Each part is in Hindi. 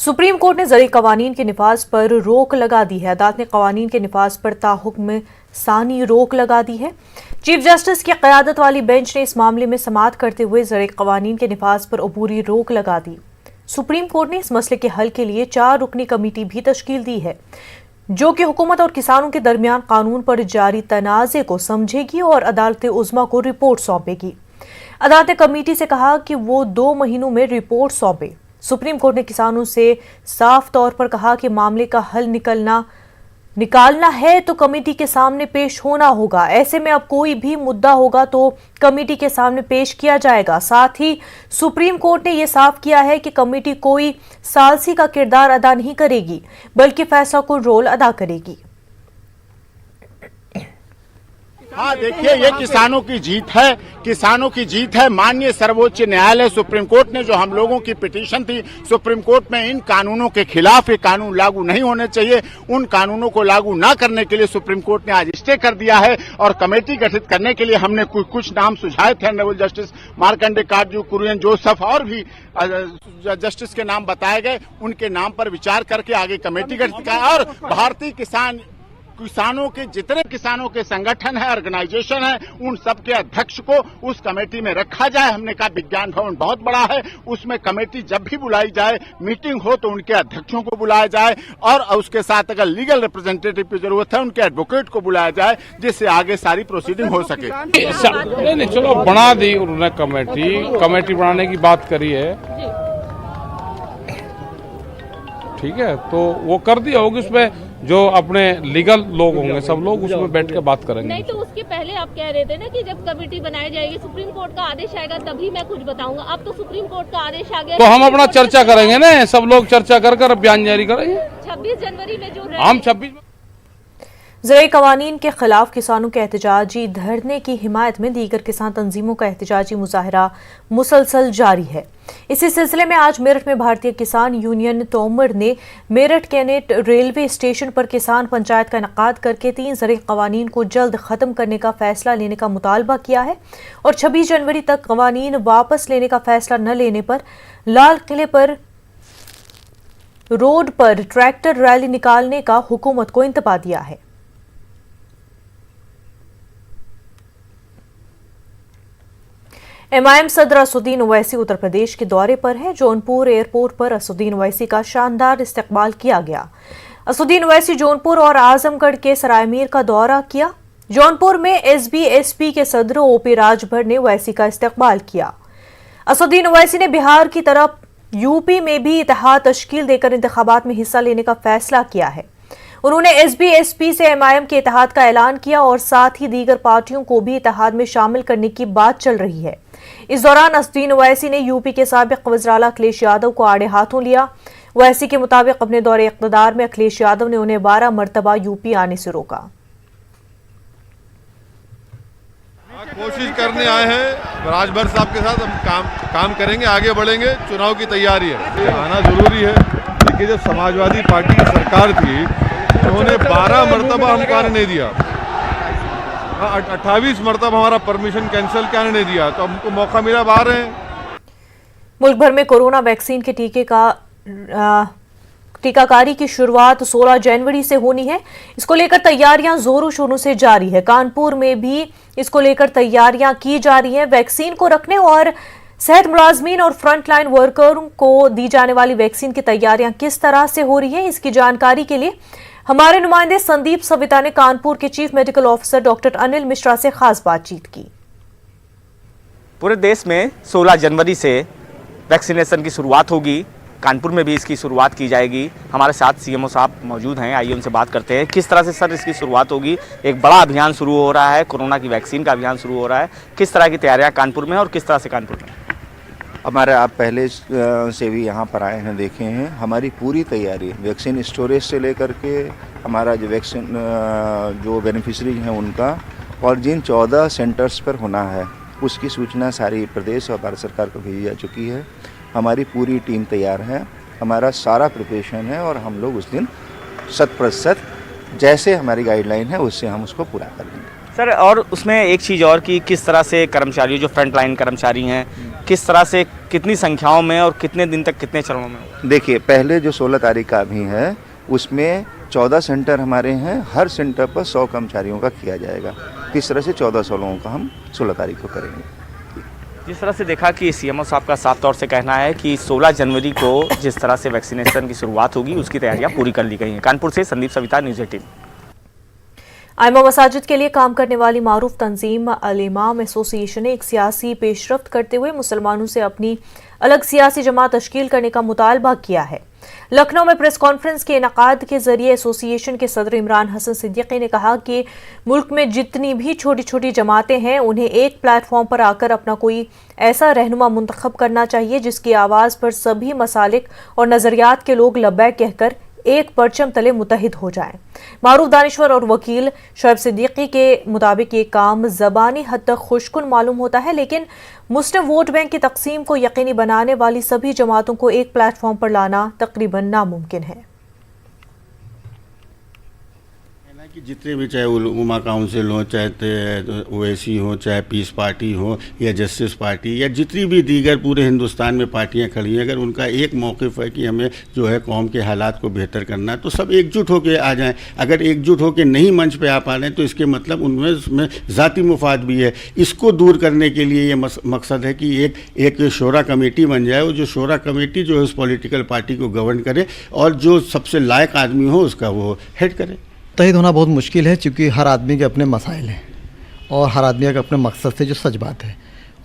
सुप्रीम कोर्ट ने ज़रूरी कवानीन के निफाज पर रोक लगा दी है। अदालत ने कवानीन के निफाज पर ताहुक्म सानी रोक लगा दी है। चीफ जस्टिस की क़यादत वाली बेंच ने इस मामले में समाअत करते हुए ज़रूरी कवानीन के निफाज पर अबूरी रोक लगा दी। सुप्रीम कोर्ट ने इस मसले के हल के लिए 4 रुकनी कमेटी भी तश्कील दी है, जो कि हुकूमत और किसानों के दरमियान कानून पर जारी तनाज़े को समझेगी और अदालत उज़्मा को रिपोर्ट सौंपेगी। अदालत ने कमेटी से कहा कि वो 2 महीनों में रिपोर्ट सौंपे। सुप्रीम कोर्ट ने किसानों से साफ तौर पर कहा कि मामले का हल निकालना है तो कमेटी के सामने पेश होना होगा। ऐसे में अब कोई भी मुद्दा होगा तो कमेटी के सामने पेश किया जाएगा। साथ ही सुप्रीम कोर्ट ने यह साफ किया है कि कमेटी कोई सालसी का किरदार अदा नहीं करेगी, बल्कि फैसला को रोल अदा करेगी। हाँ, देखिए, ये किसानों की जीत है, किसानों की जीत है। माननीय सर्वोच्च न्यायालय सुप्रीम कोर्ट ने जो हम लोगों की पिटीशन थी सुप्रीम कोर्ट में, इन कानूनों के खिलाफ ये कानून लागू नहीं होने चाहिए, उन कानूनों को लागू न करने के लिए सुप्रीम कोर्ट ने आज स्टे कर दिया है। और कमेटी गठित करने के लिए हमने कुछ नाम सुझाए थे। ऑनरेबल जस्टिस मार्कंडे काटजू, कुरियन जोसेफ और भी जस्टिस के नाम बताए गए। उनके नाम पर विचार करके आगे कमेटी गठित कर और भारतीय किसानों के जितने किसानों के संगठन है, ऑर्गेनाइजेशन है, उन सब के अध्यक्ष को उस कमेटी में रखा जाए। हमने कहा विज्ञान भवन बहुत बड़ा है, उसमें कमेटी जब भी बुलाई जाए, मीटिंग हो तो उनके अध्यक्षों को बुलाया जाए और उसके साथ अगर लीगल रिप्रेजेंटेटिव की जरूरत है उनके एडवोकेट को बुलाया जाए, जिससे आगे सारी प्रोसीडिंग हो सके। नहीं, चलो बना दी उन्होंने कमेटी बनाने की बात करी है, ठीक है, तो वो कर दिया होगी। उसमें जो अपने लीगल लोग होंगे सब लोग उसमें बैठ के बात करेंगे। नहीं, तो उसके पहले आप कह रहे थे ना कि जब कमेटी बनाई जाएगी, सुप्रीम कोर्ट का आदेश आएगा तभी मैं कुछ बताऊंगा। अब तो सुप्रीम कोर्ट का आदेश आ गया, तो हम अपना चर्चा करेंगे ना, सब लोग चर्चा कर बयान जारी करेंगे। 26 जनवरी में जो हम 26 ज़रूरी कवानीन के खिलाफ किसानों के एहतजाजी धरने की हिमायत में दीगर किसान तंजीमों का एहतजाजी मुजाहरा मुसलसल जारी है। इसी सिलसिले में आज मेरठ में भारतीय किसान यूनियन तोमर ने मेरठ कैनेट रेलवे स्टेशन पर किसान पंचायत का इनेकाद करके 3 ज़रूरी कवानीन को जल्द ख़त्म करने का फैसला लेने का मुतालबा किया है और 26 जनवरी तक कवानीन वापस लेने का फैसला न लेने पर लाल किले पर रोड पर ट्रैक्टर रैली निकालने का हुकूमत को इंतबा दिया है। MIM सदर असदुद्दीन ओवैसी उत्तर प्रदेश के दौरे पर है। जौनपुर एयरपोर्ट पर असदुद्दीन ओवैसी का शानदार इस्तकबाल किया गया। असदुद्दीन ओवैसी जौनपुर और आजमगढ़ के सरायमीर का दौरा किया। जौनपुर में SBSP के सदर OP राजभर ने ओवैसी का इस्तकबाल किया। असदुद्दीन ओवैसी ने बिहार की तरफ यूपी में भी इत्तेहाद तश्कील देकर इंतखाबात में हिस्सा लेने का फैसला किया है। उन्होंने SBSP से MIM के इत्तेहाद का ऐलान किया और साथ ही दीगर पार्टियों को भी इत्तेहाद में शामिल करने की बात चल रही है। इस दौरान असदुद्दीन ओवैसी ने यूपी के साबिक वज़ीर-ए-आला अखिलेश यादव को आड़े हाथों लिया। ओवैसी के मुताबिक अपने दौरे इक़्तिदार में अखिलेश यादव ने उन्हें 12 मरतबा यूपी आने से रोका। कोशिश करने आए हैं, राजभर साहब के साथ हम काम करेंगे, आगे बढ़ेंगे। चुनाव की तैयारी है, आना जरूरी है। देखिए, जब समाजवादी पार्टी की सरकार थी उन्होंने 12 मरतबा हमको आने नहीं दिया, 28 मरतबा हमारा परमिशन कैंसिल क्या नहीं दिया, तो हमको मौका मिला, बाहर हैं। मुल्क भर में कोरोना वैक्सीन के टीकाकारी की शुरुआत 16 जनवरी से होनी है। इसको लेकर तैयारियां जोरों शोरों से जारी है। कानपुर में भी इसको लेकर तैयारियां की जा रही हैं। वैक्सीन को रखने और सेहत मुलाजमीन और फ्रंटलाइन वर्करों को दी जाने वाली वैक्सीन की तैयारियां किस तरह से हो रही है, इसकी जानकारी के लिए हमारे नुमाइंदे संदीप सविता ने कानपुर के chief medical officer doctor Anil Mishra से खास बातचीत की। पूरे देश में 16 जनवरी से वैक्सीनेशन की शुरुआत होगी। कानपुर में भी इसकी शुरुआत की जाएगी। हमारे साथ CMO साहब मौजूद हैं, आइए उनसे बात करते हैं। किस तरह से सर इसकी शुरुआत होगी? एक बड़ा अभियान शुरू हो रहा है, कोरोना की वैक्सीन का अभियान शुरू हो रहा है। किस तरह की तैयारियां कानपुर में और किस तरह से कानपुर में? हमारे आप पहले से भी यहाँ पर आए हैं, देखे हैं। हमारी पूरी तैयारी वैक्सीन स्टोरेज से लेकर के हमारा जो वैक्सीन जो बेनिफिशरी हैं उनका, और जिन 14 सेंटर्स पर होना है उसकी सूचना सारी प्रदेश और भारत सरकार को भेजी जा चुकी है। हमारी पूरी टीम तैयार है, हमारा सारा प्रिपरेशन है और हम लोग उस दिन 100% जैसे हमारी गाइडलाइन है उससे हम उसको पूरा कर देंगे। सर, और उसमें एक चीज़ और कि किस तरह से कर्मचारियों जो फ्रंट लाइन कर्मचारी हैं किस तरह से, कितनी संख्याओं में और कितने दिन तक कितने चरणों में होगा? देखिए, पहले जो 16 तारीख का अभी है उसमें 14 सेंटर हमारे हैं, हर सेंटर पर 100 कर्मचारियों का किया जाएगा। इस तरह से 1400 लोगों का हम 16 तारीख को करेंगे। जिस तरह से देखा कि सीएमओ साहब का साफ तौर से कहना है कि 16 जनवरी को जिस तरह से वैक्सीनेशन की शुरुआत होगी उसकी तैयारियां पूरी कर ली गई हैं। कानपुर से संदीप सविता, न्यूज़ 18। आइमा मसाजिद के लिए काम करने वाली मारूफ तंजीम अल इमाम एसोसिएशन ने एक सियासी पेशरफ्त करते हुए मुसलमानों से अपनी अलग सियासी जमात तश्कील करने का मुतालबा किया है। लखनऊ में प्रेस कॉन्फ्रेंस के इनकाद के जरिए एसोसिएशन के सदर इमरान हसन सिद्दीकी ने कहा कि मुल्क में जितनी भी छोटी छोटी जमातें हैं उन्हें एक प्लेटफॉर्म पर आकर अपना कोई ऐसा रहनुमा मुंतखब करना चाहिए जिसकी आवाज़ पर सभी मसालिक और नज़रियात के लोग लब्बैक कहकर एक परचम तले मुतहिद हो जाएं। मारूफ दानिश्वर और वकील शोएब सिद्दीकी के मुताबिक ये काम ज़बानी हद तक खुशकुन मालूम होता है, लेकिन मुस्लिम वोट बैंक की तकसीम को यकीनी बनाने वाली सभी जमातों को एक प्लेटफॉर्म पर लाना तकरीबन नामुमकिन है। कि जितने भी, चाहे उलमा काउंसिल हो, चाहे ओवैसी हो, चाहे पीस पार्टी हो या जस्टिस पार्टी या जितनी भी दीगर पूरे हिंदुस्तान में पार्टियां खड़ी हैं, अगर उनका एक मौक़िफ़ है कि हमें जो है कौम के हालात को बेहतर करना है तो सब एकजुट होकर आ जाएं। अगर एकजुट होकर नहीं मंच पे आ पा रहे हैं तो इसके मतलब उनमें ज़ाती मुफाद भी है। इसको दूर करने के लिए ये मकसद है कि एक शोरा कमेटी बन जाए और जो शोरा कमेटी जो है उस पॉलिटिकल पार्टी को गवर्न करे और जो सबसे लायक आदमी हो उसका वो हेड करे। मुत्तहिद होना बहुत मुश्किल है क्योंकि हर आदमी के अपने मसाइल हैं और हर आदमी के अपने मकसद से जो सच बात है।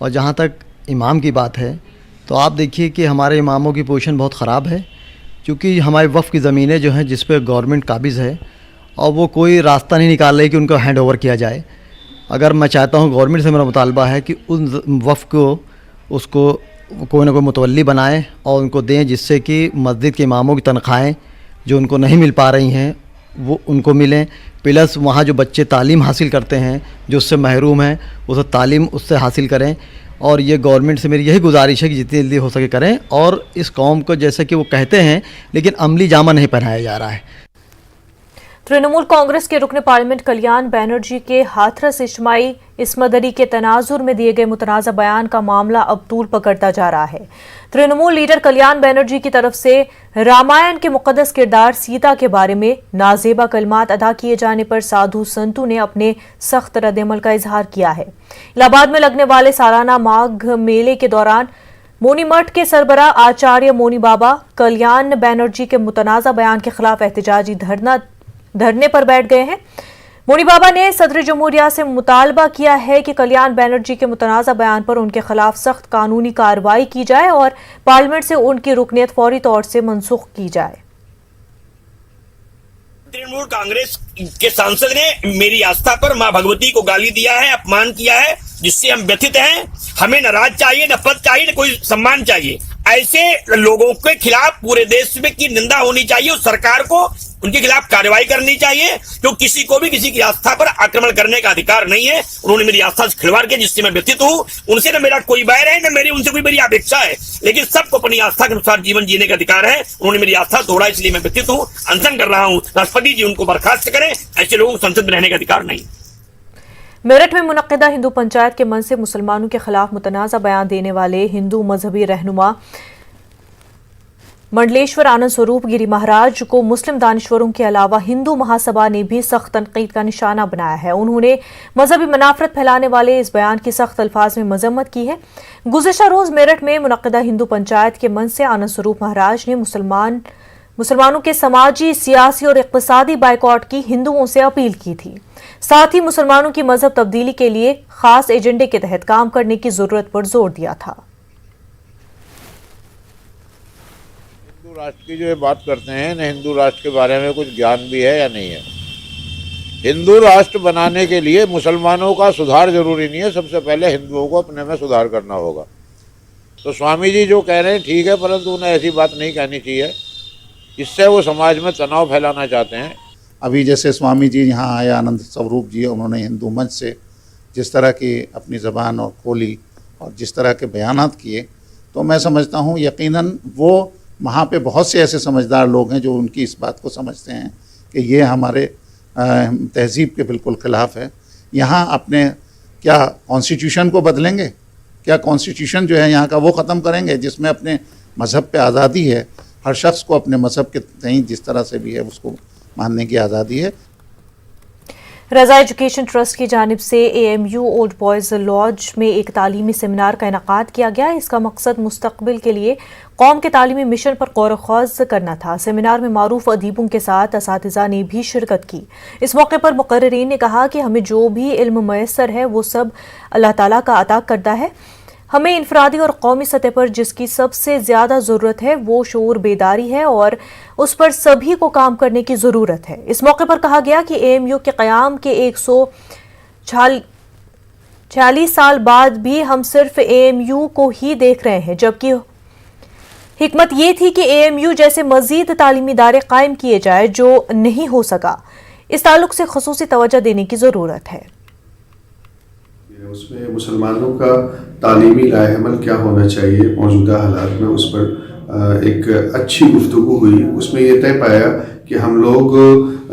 और जहाँ तक इमाम की बात है तो आप देखिए कि हमारे इमामों की पोजीशन बहुत ख़राब है क्योंकि हमारे वफ़ की ज़मीनें जो हैं जिस पर गवर्नमेंट काबिज़ है और वो कोई रास्ता नहीं निकाल रही कि उनको हैंड ओवर किया जाए। अगर मैं चाहता हूँ, गवर्नमेंट से मेरा मुतालबा है कि उन वफ़ को उसको कोई ना कोई मुतवल्ली बनाएँ और उनको दें जिससे कि मस्जिद के इमामों की तनख्वाहें जो उनको नहीं मिल पा रही हैं वो उनको मिलें, प्लस वहाँ जो बच्चे तालीम हासिल करते हैं जो उससे महरूम हैं वो तालीम उससे हासिल करें। और ये गवर्नमेंट से मेरी यही गुजारिश है कि जितनी जल्दी हो सके करें। और इस कौम को जैसे कि वो कहते हैं लेकिन अमली जामा नहीं पहनाया जा रहा है। तृणमूल कांग्रेस के रुकन पार्लियामेंट कल्याण बैनर्जी के हाथरस इज्तिमाई इस्मदरी के तनाजुर में दिए गए मुतनाज़ा बयान का मामला अब तूल पकड़ता जा रहा है। तृणमूल लीडर कल्याण बैनर्जी की तरफ से रामायण के मुकद्दस किरदार सीता के बारे में नाजेबा कलमात अदा किए जाने पर साधु संतों ने अपने सख्त रद्द-ए-अमल का इजहार किया है। इलाहाबाद में लगने वाले सालाना माघ मेले के दौरान मोनी मठ के सरबराह आचार्य मोनी बाबा कल्याण बैनर्जी के मुतनाज़ा बयान के खिलाफ एहतजाजी धरने पर बैठ गए हैं। मोनी बाबा ने सदर जमहूरिया से मुतालबा किया है कि कल्याण बैनर्जी के मुतनाज़ा बयान पर उनके खिलाफ सख्त कानूनी कार्रवाई की जाए और पार्लियामेंट से उनकी रुकनियत फौरी तौर से मनसूख की जाए। तृणमूल कांग्रेस के सांसद ने मेरी आस्था पर मां भगवती को गाली दिया है, अपमान किया है, जिससे हम व्यथित हैं। हमें न राज चाहिए, न पद चाहिए, न कोई सम्मान चाहिए। ऐसे लोगों के खिलाफ पूरे देश में की निंदा होनी चाहिए और सरकार को उनके खिलाफ कार्रवाई करनी चाहिए। जो किसी को भी किसी की आस्था पर आक्रमण करने का अधिकार नहीं है। उन्होंने मेरी आस्था से खिलवाड़ किया जिससे मैं व्यथित हूँ। उनसे न मेरा कोई बैर है, न मेरी उनसे कोई मेरी अपेक्षा है, लेकिन सबको अपनी आस्था के अनुसार जीवन जीने का अधिकार है। उन्होंने मेरी आस्था तोड़ा, इसलिए मैं व्यथित हूँ, अनशन कर रहा हूँ। राष्ट्रपति जी उनको बर्खास्त करें, ऐसे लोगों को संसद में रहने का अधिकार नहीं। मेरठ में मुनक्किदा हिंदू पंचायत के मन से मुसलमानों के खिलाफ मुतनाज़ा बयान देने वाले हिंदू मजहबी रहनुमा मंडलेश्वर आनंद स्वरूप गिरी महाराज को मुस्लिम दानिश्वरों के अलावा हिंदू महासभा ने भी सख्त तनकीद का निशाना बनाया है। उन्होंने मजहबी मुनाफरत फैलाने वाले इस बयान की सख्त अल्फाज में मजम्मत की है। गुज़िश्ता रोज मेरठ में मुनक्किदा हिंदू पंचायत के मन से आनंद स्वरूप महाराज ने मुसलमानों के समाजी, सियासी और इक़्तिसादी बायकॉट की हिंदुओं से अपील की थी। साथ ही मुसलमानों की मजहब तब्दीली के लिए खास एजेंडे के तहत काम करने की जरूरत पर जोर दिया था। हिंदू राष्ट्र की जो ये बात करते हैं न, हिंदू राष्ट्र के बारे में कुछ ज्ञान भी है या नहीं है? हिंदू राष्ट्र बनाने के लिए मुसलमानों का सुधार जरूरी नहीं है, सबसे पहले हिंदुओं को अपने में सुधार करना होगा। तो स्वामी जी जो कह रहे हैं ठीक है, परंतु उन्हें ऐसी बात नहीं कहनी चाहिए, इससे वो समाज में तनाव फैलाना चाहते हैं। अभी जैसे स्वामी जी यहाँ आए, आनंद स्वरूप जी, उन्होंने हिंदू मंच से जिस तरह की अपनी ज़बान और खोली और जिस तरह के बयानात किए, तो मैं समझता हूँ यकीनन वो वहाँ पे बहुत से ऐसे समझदार लोग हैं जो उनकी इस बात को समझते हैं कि ये हमारे तहज़ीब के बिल्कुल ख़िलाफ़ है। यहाँ अपने क्या कॉन्स्टिट्यूशन को बदलेंगे? क्या कॉन्स्टिट्यूशन जो है यहाँ का वो ख़त्म करेंगे जिसमें अपने मज़हब पे आज़ादी है, हर शख्स को अपने मज़हब के तहीं जिस तरह से भी है उसको मानने की आज़ादी है। रज़ा एजुकेशन ट्रस्ट की जानिब से AMU ओल्ड बॉयज़ लॉज में एक तालीमी सेमिनार का इनेकाद किया गया। इसका मकसद मुस्तकबिल के लिए कौम के तालीमी मिशन पर गौर-व-ख़ौज़ करना था। सेमिनार में मारूफ अदीबों के साथ असातिज़ा ने भी शिरकत की। इस मौके पर मुक़र्रिरीन ने कहा कि हमें जो भी इल्म मैसर है वो सब अल्लाह ताला का अता करदा है। हमें इनफरादी और कौमी सतह पर जिसकी सबसे ज़्यादा ज़रूरत है वो शऊर बेदारी है और उस पर सभी को काम करने की ज़रूरत है। इस मौके पर कहा गया कि AMU के क़याम के 146 साल बाद भी हम सिर्फ AMU को ही देख रहे हैं, जबकि हिकमत ये थी कि AMU जैसे मज़ीद तालीमी इदारे कायम किए जाए जो नहीं हो सका। इस ताल्लुक से खुसूसी तवज्जो देने की ज़रूरत है। उसमें मुसलमानों का तालीमी लाएहमल क्या होना चाहिए मौजूदा हालात में, उस पर एक अच्छी गुफ्तगू हुई। उसमें यह तय पाया कि हम लोग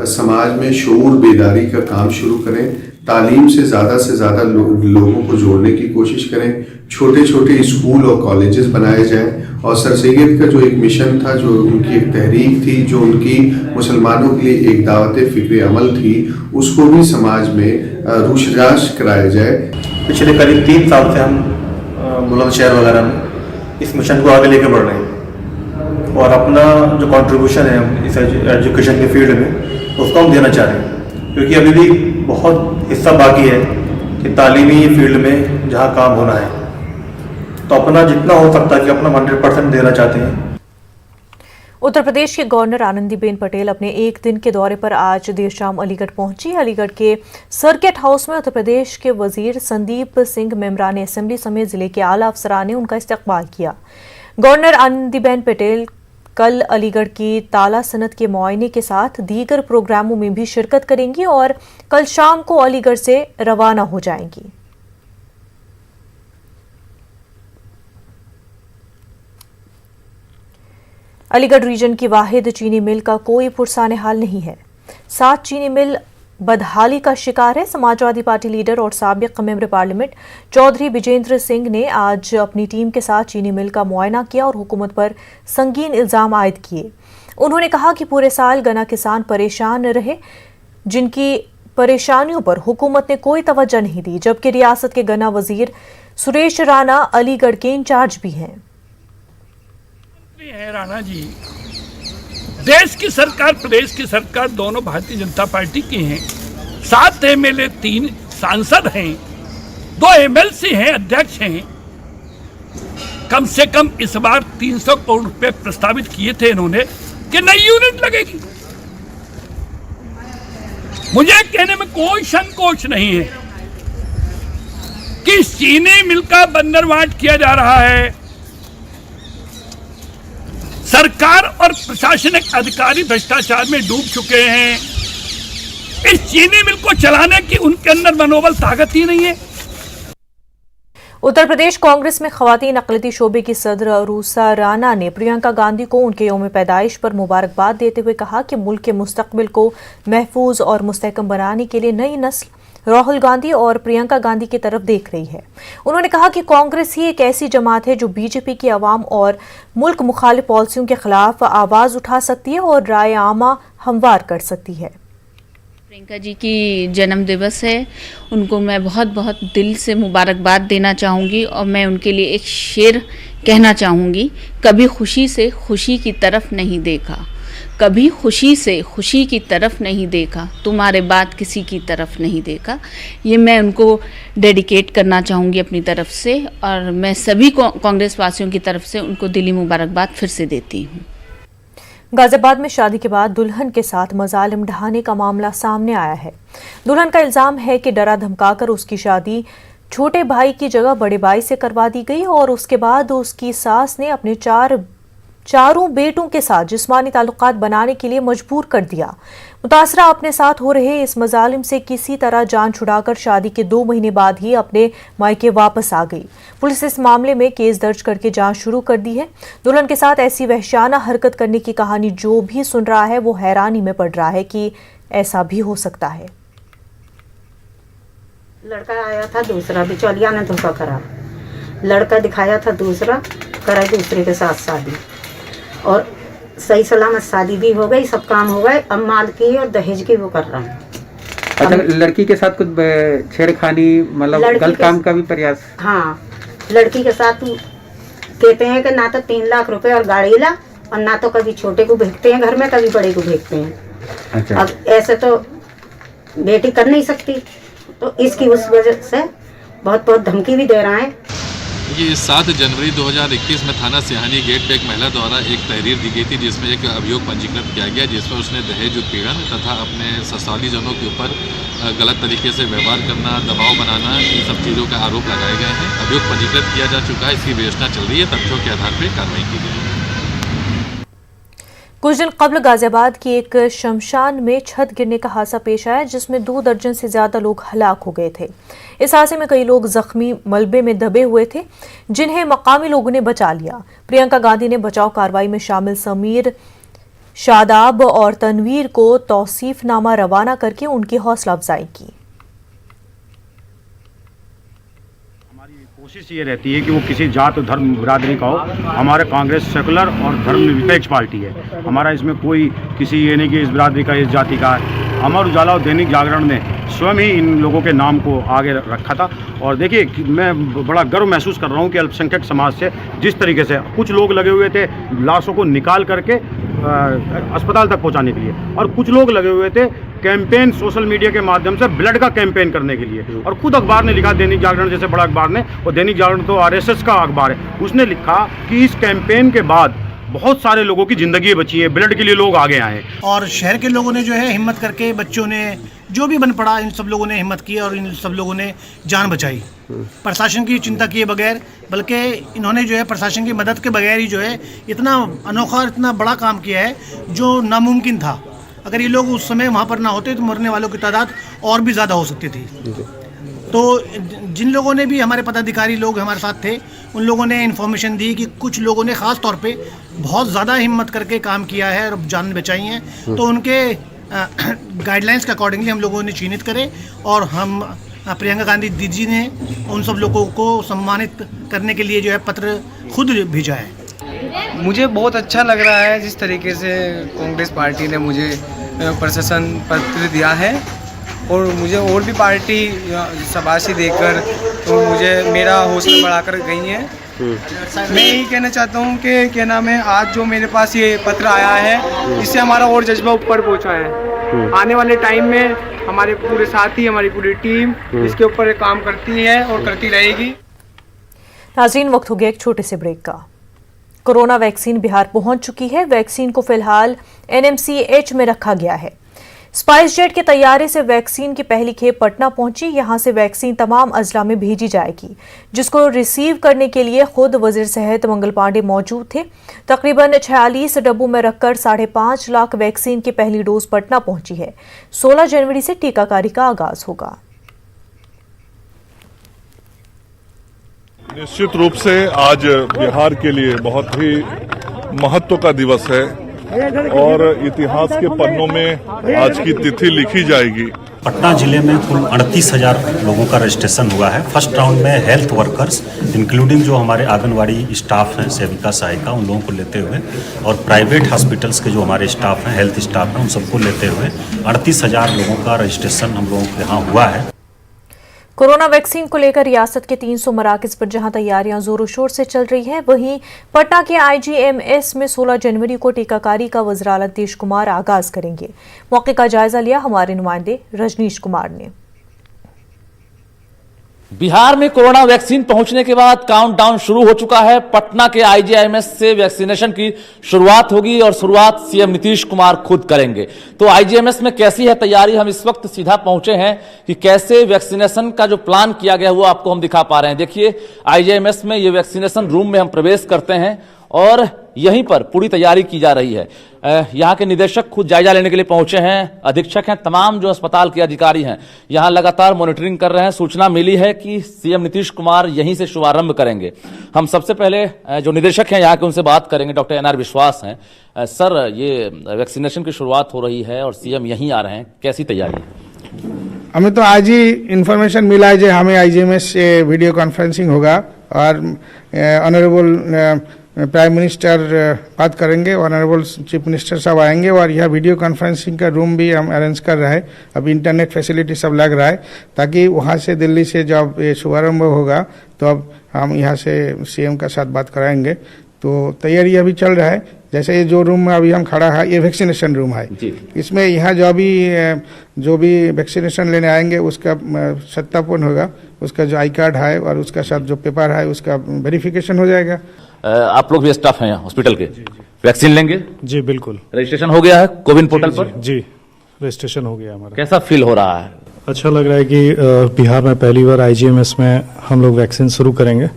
समाज में शऊर बेदारी का काम शुरू करें, तालीम से ज़्यादा लोगों को जोड़ने की कोशिश करें, छोटे छोटे स्कूल और कॉलेजेस बनाए जाएं और सर सैयद का जो एक मिशन था, जो उनकी एक तहरीक थी, जो उनकी मुसलमानों के लिए एक दावत फ़िक्र अमल थी, उसको भी समाज में रूशराश कराया जाए। पिछले करीब 3 साल से हम बुलंदशहर वगैरह में इस मिशन को आगे लेकर बढ़ रहे हैं और अपना जो कंट्रीब्यूशन है इस एजुकेशन के फील्ड में उसको हम देना चाह रहे हैं, क्योंकि अभी भी बहुत हिस्सा बाकी है कि तालीमी फील्ड में जहाँ काम होना है, तो अपना जितना हो सकता है कि अपना 100% देना चाहते हैं। उत्तर प्रदेश के गवर्नर आनंदीबेन पटेल अपने एक दिन के दौरे पर आज देर शाम अलीगढ़ पहुंची। अलीगढ़ के सर्किट हाउस में उत्तर प्रदेश के वजीर संदीप सिंह मेमरान असेंबली समेत जिले के आला अफसरान ने उनका इस्तकबाल किया। गवर्नर आनंदीबेन पटेल कल अलीगढ़ की ताला सनत के मुआयने के साथ दीगर प्रोग्रामों में भी शिरकत करेंगी और कल शाम को अलीगढ़ से रवाना हो जाएंगी। अलीगढ़ रीजन की वाहिद चीनी मिल का कोई पुरसाने हाल नहीं है। 7 चीनी मिल बदहाली का शिकार है। समाजवादी पार्टी लीडर और साबिक मेंबर पार्लियामेंट चौधरी विजेंद्र सिंह ने आज अपनी टीम के साथ चीनी मिल का मुआयना किया और हुकूमत पर संगीन इल्जाम आयद किए। उन्होंने कहा कि पूरे साल गन्ना किसान परेशान रहे, जिनकी परेशानियों पर हुकूमत ने कोई तवज्जो नहीं दी, जबकि रियासत के गन्ना वजीर सुरेश राणा अलीगढ़ के इंचार्ज भी हैं। राणा जी, देश की सरकार प्रदेश की सरकार दोनों भारतीय जनता पार्टी की हैं। 7 MLA 3 सांसद हैं, 2 MLC हैं, अध्यक्ष हैं। कम से कम इस बार 300 करोड़ रुपए प्रस्तावित किए थे इन्होंने कि नई यूनिट लगेगी। मुझे कहने में कोई संकोच नहीं है कि चीनी मिल का बंदरवाट किया जा रहा है। सरकार और प्रशासनिक अधिकारी भ्रष्टाचार में डूब चुके हैं। इस चीनी मिल को चलाने की उनके अंदर मनोबल ताकत ही नहीं है। उत्तर प्रदेश कांग्रेस में खवातीन अक़लियती शोबे की सदर अरूसा राणा ने प्रियंका गांधी को उनके यौम पैदाइश पर मुबारकबाद देते हुए कहा कि मुल्क के मुस्तकबिल को महफूज और मुस्तहकम बनाने के लिए नई नस्ल राहुल गांधी और प्रियंका गांधी की तरफ देख रही है। उन्होंने कहा कि कांग्रेस ही एक ऐसी जमात है जो बीजेपी की आवाम और मुल्क मुखालिफ पॉलिसियों के खिलाफ आवाज़ उठा सकती है और राय आमा हमवार कर सकती है। प्रियंका जी की जन्म दिवस है, उनको मैं बहुत बहुत दिल से मुबारकबाद देना चाहूँगी और मैं उनके लिए एक शेर कहना चाहूँगी। कभी खुशी से खुशी की तरफ नहीं देखा, कभी खुशी से खुशी की तरफ नहीं देखा, तुम्हारे बाद किसी की तरफ नहीं देखा। ये मैं उनको डेडिकेट करना चाहूँगी अपनी तरफ से और मैं सभी कांग्रेस वासियों की तरफ से उनको दिली मुबारकबाद फिर से देती हूँ। गाजियाबाद में शादी के बाद दुल्हन के साथ मजालिम ढहाने का मामला सामने आया है। दुल्हन का इल्जाम है कि डरा धमकाकर उसकी शादी छोटे भाई की जगह बड़े भाई से करवा दी गई और उसके बाद उसकी सास ने अपने चारों बेटों के साथ जिस्मानी ताल्लुकात बनाने के लिए मजबूर कर दिया। मुतासरा अपने साथ हो रहे इस मजालिम से किसी तरह जान छुड़ाकर शादी के 2 महीने बाद ही अपने मायके वापस आ गई। पुलिस इस मामले में केस दर्ज करके जांच शुरू कर दी है। दुल्हन के साथ ऐसी वहशाना हरकत करने की कहानी जो भी सुन रहा है वो हैरानी में पड़ रहा है कि ऐसा भी हो सकता है। लड़का आया था दूसरा, बिचौलिया ने धोखा करा। लड़का दिखाया था दूसरा, करा दूसरे के साथ शादी और सही सलामत शादी भी हो गई, सब काम हो गए। अब माल की और दहेज की वो कर रहा हूँ। अच्छा, लड़की के साथ कुछ छेड़खानी मतलब गलत काम का भी प्रयास? हाँ, लड़की के साथ कहते हैं कि ना तो 3 लाख रुपए और गाड़ी ला, और ना तो कभी छोटे को भेजते हैं घर में, कभी बड़े को भेजते हैं। अच्छा। अब ऐसे तो बेटी कर नहीं सकती, तो इसकी उस वजह से बहुत बहुत धमकी भी दे रहा है। ये 7 जनवरी 2021 में थाना सिहानी गेट पे एक महिला द्वारा एक तहरीर दी गई थी, जिसमें एक अभियोग पंजीकृत किया गया, जिसमें उसने दहेज उत्पीड़न तथा अपने ससुरालीजनों के ऊपर गलत तरीके से व्यवहार करना, दबाव बनाना, इन सब चीज़ों का आरोप लगाए गए हैं। अभियोग पंजीकृत किया जा चुका है, इसकी विवेचना चल रही है, तथ्यों के आधार पर कार्रवाई की गई है। कुछ दिन कबल गाजियाबाद की एक शमशान में छत गिरने का हादसा पेश आया, जिसमें 2 दर्जन से ज्यादा लोग हलाक हो गए थे। इस हादसे में कई लोग जख्मी मलबे में दबे हुए थे, जिन्हें मकामी लोगों ने बचा लिया। प्रियंका गांधी ने बचाव कार्रवाई में शामिल समीर, शादाब और तनवीर को तौसीफनामा रवाना करके उनकी हौसला अफजाई की। कोशिश ये रहती है कि वो किसी जात धर्म बिरादरी का हो। हमारे कांग्रेस सेकुलर और धर्मनिरपेक्ष पार्टी है। हमारा इसमें कोई किसी ये नहीं कि इस बिरादरी का, इस जाति का है। अमर उजाला और दैनिक जागरण ने स्वयं ही इन लोगों के नाम को आगे रखा था। और देखिए, मैं बड़ा गर्व महसूस कर रहा हूँ कि अल्पसंख्यक समाज से जिस तरीके से कुछ लोग लगे हुए थे लाशों को निकाल करके अस्पताल तक पहुँचाने के लिए, और कुछ लोग लगे हुए थे कैंपेन सोशल मीडिया के माध्यम से ब्लड का कैंपेन करने के लिए। और खुद अखबार ने लिखा, दैनिक जागरण जैसे बड़ा अखबार ने, और दैनिक जागरण तो आरएसएस का अखबार है, उसने लिखा कि इस कैंपेन के बाद बहुत सारे लोगों की ज़िंदगी बची है, ब्लड के लिए लोग आगे आए। और शहर के लोगों ने जो है हिम्मत करके, बच्चों ने जो भी बन पड़ा, इन सब लोगों ने हिम्मत की और इन सब लोगों ने जान बचाई, प्रशासन की चिंता किए बगैर। बल्कि इन्होंने जो है प्रशासन की मदद के बगैर ही जो है इतना अनोखा और इतना बड़ा काम किया है जो नामुमकिन था। अगर ये लोग उस समय वहाँ पर ना होते तो मरने वालों की तादाद और भी ज़्यादा हो सकती थी। तो जिन लोगों ने भी, हमारे पदाधिकारी लोग हमारे साथ थे, उन लोगों ने इन्फॉर्मेशन दी कि कुछ लोगों ने ख़ास तौर पे बहुत ज़्यादा हिम्मत करके काम किया है और जान बचाई हैं। तो उनके गाइडलाइंस के अकॉर्डिंगली हम लोगों ने चिन्हित करे, और हम प्रियंका गांधी दीदी ने उन सब लोगों को सम्मानित करने के लिए जो है पत्र खुद भेजा है। मुझे बहुत अच्छा लग रहा है जिस तरीके से कांग्रेस पार्टी ने मुझे प्रशंसन पत्र दिया है, और मुझे और भी पार्टी शाबाशी देकर तो मुझे मेरा हौसला बढ़ाकर गई है। मैं यही कहना चाहता हूँ कि क्या नाम है, आज जो मेरे पास ये पत्र आया है, इससे हमारा और जज्बा ऊपर पहुँचा है। आने वाले टाइम में हमारे पूरे साथी, हमारी पूरी टीम इसके ऊपर काम करती है और करती रहेगी। नाज़रीन, वक्त हो गया एक छोटे से ब्रेक का। कोरोना वैक्सीन बिहार पहुंच चुकी है। वैक्सीन को फिलहाल एनएमसीएच में रखा गया है। स्पाइस जेट के तैयारे से वैक्सीन की पहली खेप पटना पहुंची। यहां से वैक्सीन तमाम अजला में भेजी जाएगी, जिसको रिसीव करने के लिए खुद वजीर सेहत मंगल पांडे मौजूद थे। तकरीबन 46 डब्बों में रखकर 5.5 लाख वैक्सीन की पहली डोज पटना पहुंची है। 16 जनवरी से टीकाकारी का आगाज होगा। निश्चित रूप से आज बिहार के लिए बहुत ही महत्व का दिवस है और इतिहास के पन्नों में आज की तिथि लिखी जाएगी। पटना जिले में कुल 38,000 लोगों का रजिस्ट्रेशन हुआ है। फर्स्ट राउंड में हेल्थ वर्कर्स इंक्लूडिंग जो हमारे आंगनवाड़ी स्टाफ हैं, सेविका सहायिका, उन लोगों को लेते हुए, और प्राइवेट हॉस्पिटल्स के जो हमारे स्टाफ हैं, हेल्थ स्टाफ हैं, उन सबको लेते हुए 38,000 लोगों का रजिस्ट्रेशन हम लोगों के यहाँ हुआ है। कोरोना वैक्सीन को लेकर रियासत के 300 मराकज पर जहां तैयारियां जोरों शोर से चल रही हैं, वहीं पटना के आईजीएमएस में 16 जनवरी को टीकाकारी का वज़ीर आला नीतीश कुमार आगाज करेंगे। मौके का जायजा लिया हमारे नुमाइंदे रजनीश कुमार ने। बिहार में कोरोना वैक्सीन पहुंचने के बाद काउंटडाउन शुरू हो चुका है। पटना के आईजीआईएमएस से वैक्सीनेशन की शुरुआत होगी और शुरुआत सीएम नीतीश कुमार खुद करेंगे। तो आईजीआईएमएस में कैसी है तैयारी, हम इस वक्त सीधा पहुंचे हैं कि कैसे वैक्सीनेशन का जो प्लान किया गया वो आपको हम दिखा पा रहे हैं। देखिए, आईजीआईएमएस में ये वैक्सीनेशन रूम में हम प्रवेश करते हैं और यहीं पर पूरी तैयारी की जा रही है। यहाँ के निदेशक खुद जायजा लेने के लिए पहुंचे हैं, अधीक्षक हैं, तमाम जो अस्पताल के अधिकारी हैं यहाँ लगातार मॉनिटरिंग कर रहे हैं। सूचना मिली है कि सीएम नीतीश कुमार यहीं से शुभारंभ करेंगे। हम सबसे पहले जो निदेशक हैं यहाँ के उनसे बात करेंगे। डॉक्टर एनआर विश्वास हैं। सर, ये वैक्सीनेशन की शुरुआत हो रही है और सीएम यहीं आ रहे हैं, कैसी तैयारी है? हमें तो आज ही इन्फॉर्मेशन मिला है जो हमें आईजीएमएस से वीडियो कॉन्फ्रेंसिंग होगा और ऑनरेबल प्राइम मिनिस्टर बात करेंगे, ऑनरेबल चीफ मिनिस्टर साहब आएंगे और यह वीडियो कॉन्फ्रेंसिंग का रूम भी हम अरेंज कर रहे हैं। अभी इंटरनेट फैसिलिटी सब लग रहा है ताकि वहाँ से दिल्ली से जब ये शुभारंभ होगा तो अब हम यहाँ से सीएम का साथ बात कराएंगे। तो तैयारी अभी चल रहा है। जैसे ये जो रूम में अभी हम खड़ा है ये वैक्सीनेशन रूम है। इसमें यहाँ जो भी वैक्सीनेशन लेने आएंगे उसका सत्यापन होगा, उसका जो आई कार्ड है और उसका साथ जो पेपर है उसका वेरिफिकेशन हो जाएगा। आप लोग भी स्टाफ हैं हॉस्पिटल के, वैक्सीन लेंगे? जी बिल्कुल। रजिस्ट्रेशन हो गया है कोविन पोर्टल पर? जी रजिस्ट्रेशन हो गया हमारा। कैसा फील हो रहा है? अच्छा लग रहा है कि बिहार में पहली बार IGMS में हम लोग वैक्सीन शुरू करेंगे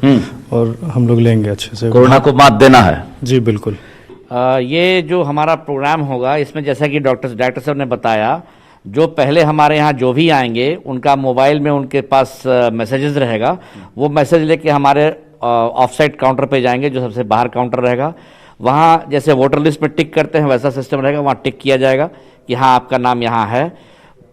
और हम लोग लेंगे अच्छे से। कोरोना को मात देना है। जी बिल्कुल। ये जो हमारा प्रोग्राम होगा इसमें जैसा कि डॉक्टर साहब ने बताया, जो पहले हमारे यहाँ जो भी आएंगे उनका मोबाइल में उनके पास मैसेजेस रहेगा, वो मैसेज लेके हमारे ऑफसाइट काउंटर पे जाएंगे जो सबसे बाहर काउंटर रहेगा। वहाँ जैसे वोटर लिस्ट में टिक करते हैं वैसा सिस्टम रहेगा, वहाँ टिक किया जाएगा कि हाँ आपका नाम यहाँ है।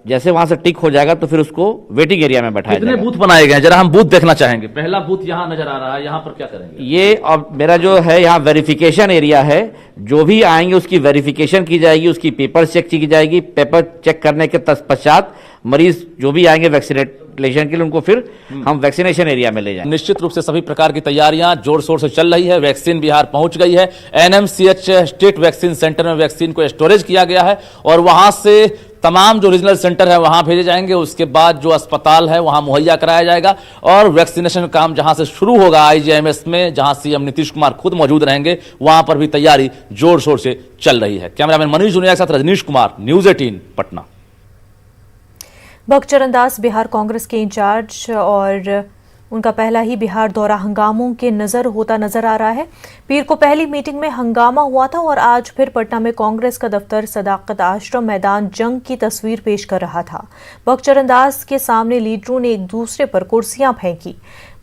जैसे वहां से टिक हो जाएगा तो फिर उसको वेटिंग एरिया में बैठाया जाएगा। कितने बूथ बनाए गए हैं जरा हम बूथ देखना चाहेंगे। पहला बूथ यहाँ नजर आ रहा है, यहाँ पर क्या करेंगे? ये अब मेरा जो है यहाँ वेरिफिकेशन एरिया है, जो भी आएंगे उसकी वेरिफिकेशन की जाएगी, उसकी पेपर चेक की जाएगी। पेपर चेक करने के पश्चात मरीज जो भी आएंगे वैक्सीनेशन के लिए उनको फिर हम वैक्सीनेशन एरिया में ले जाएंगे। निश्चित रूप से सभी प्रकार की तैयारियां जोर शोर से चल रही है। वैक्सीन बिहार पहुंच गई है। NMCH स्टेट वैक्सीन सेंटर में वैक्सीन को स्टोरेज किया गया है और वहां से तमाम जो रीजनल सेंटर है वहां भेजे जाएंगे। उसके बाद जो अस्पताल है वहां मुहैया कराया जाएगा और वैक्सीनेशन काम जहां से शुरू होगा IGMS में, जहां CM नीतीश कुमार खुद मौजूद रहेंगे, वहां पर भी तैयारी जोर शोर से चल रही है। कैमरामैन मनीष जुनिया के साथ रजनीश कुमार, न्यूज 18 पटना। बख्चरण दास बिहार कांग्रेस के इंचार्ज और उनका पहला ही बिहार दौरा हंगामों के होता नजर आ रहा है। पीर को पहली मीटिंग में हंगामा हुआ था और आज फिर पटना में कांग्रेस का दफ्तर सदाकत आश्रम मैदान जंग की तस्वीर पेश कर रहा था। बख्चरण दास के सामने लीडरों ने एक दूसरे पर कुर्सियां फेंकी।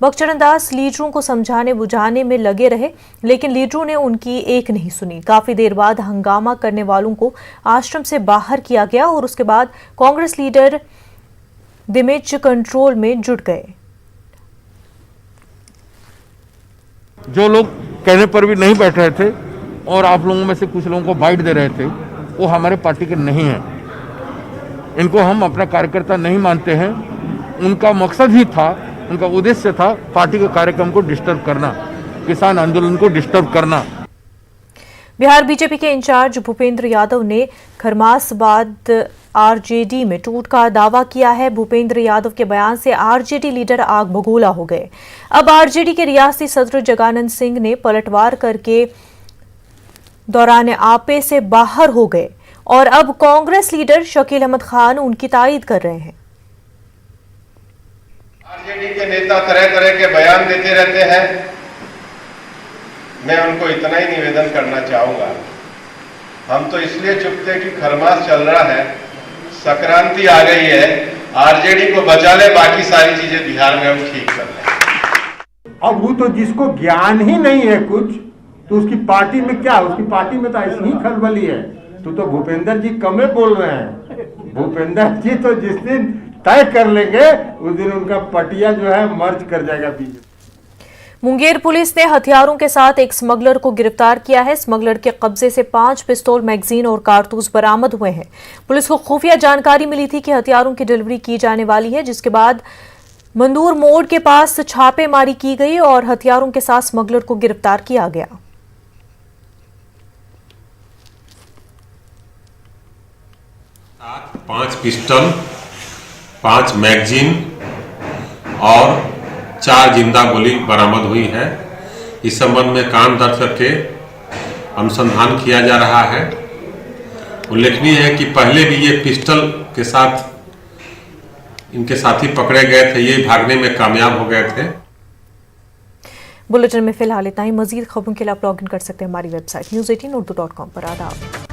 बख्चरण दास लीडरों को समझाने बुझाने में लगे रहे, लेकिन लीडरों ने उनकी एक नहीं सुनी। काफी देर बाद हंगामा करने वालों को आश्रम से बाहर किया गया और उसके बाद कांग्रेस लीडर दिमेज कंट्रोल में जुट गए। जो लोग कहने पर भी नहीं बैठ रहे थे और आप लोगों में से कुछ लोगों को बाइट दे रहे थे, वो हमारे पार्टी के नहीं हैं। इनको हम अपना कार्यकर्ता नहीं मानते हैं। उनका मकसद ही था, उनका उद्देश्य था पार्टी के कार्यक्रम को डिस्टर्ब करना, किसान आंदोलन को डिस्टर्ब करना। बिहार बीजेपी के इंचार्ज भूपेंद्र यादव ने खरमासबाद आरजेडी में टूट का दावा किया है। भूपेंद्र यादव के बयान से आरजेडी लीडर आग बगोला हो गए। अब आरजेडी के रियासती सदर जगानंद सिंह ने पलटवार करके दौरान आपे से बाहर हो गए और अब कांग्रेस लीडर शकील अहमद खान उनकी तायीद कर रहे हैं। आरजेडी के नेता तरह तरह के बयान देते रहते हैं। मैं उनको इतना ही निवेदन करना चाहूंगा, हम तो इसलिए चुप थे कि खरमास चल रहा है, संक्रांति आ गई है, आरजेडी को बचा ले, बाकी सारी चीजें बिहार में हम ठीक कर लें। अब वो तो जिसको ज्ञान ही नहीं है कुछ, तो उसकी पार्टी में क्या, उसकी पार्टी में तो ऐसी ही खलबली है। तो भूपेंद्र जी कमे बोल रहे हैं। भूपेंद्र जी तो जिस दिन तय कर लेंगे उस दिन उनका पटिया जो है मर्ज कर जाएगा बीजेपी। मुंगेर पुलिस ने हथियारों के साथ एक स्मगलर को गिरफ्तार किया है। स्मगलर के कब्जे से 5 पिस्तौल, मैगजीन और कारतूस बरामद हुए हैं। पुलिस को खुफिया जानकारी मिली थी कि हथियारों की डिलीवरी की जाने वाली है, जिसके बाद मंदूर मोड़ के पास छापेमारी की गई और हथियारों के साथ स्मगलर को गिरफ्तार किया गया। 5 पिस्टल, 5 मैगजीन और 4 जिंदा गोली बरामद हुई है। इस संबंध में काम दर्ज करके अनुसंधान किया जा रहा है। उल्लेखनीय है कि पहले भी ये पिस्टल के साथ इनके साथी पकड़े गए थे, ये भागने में कामयाब हो गए थे। बुलेटिन में फिलहाल इतना ही। मजीद खबरों के लिए आप लॉग इन कर सकते हैं हमारी वेबसाइट news18urdu.com पर। आदाब।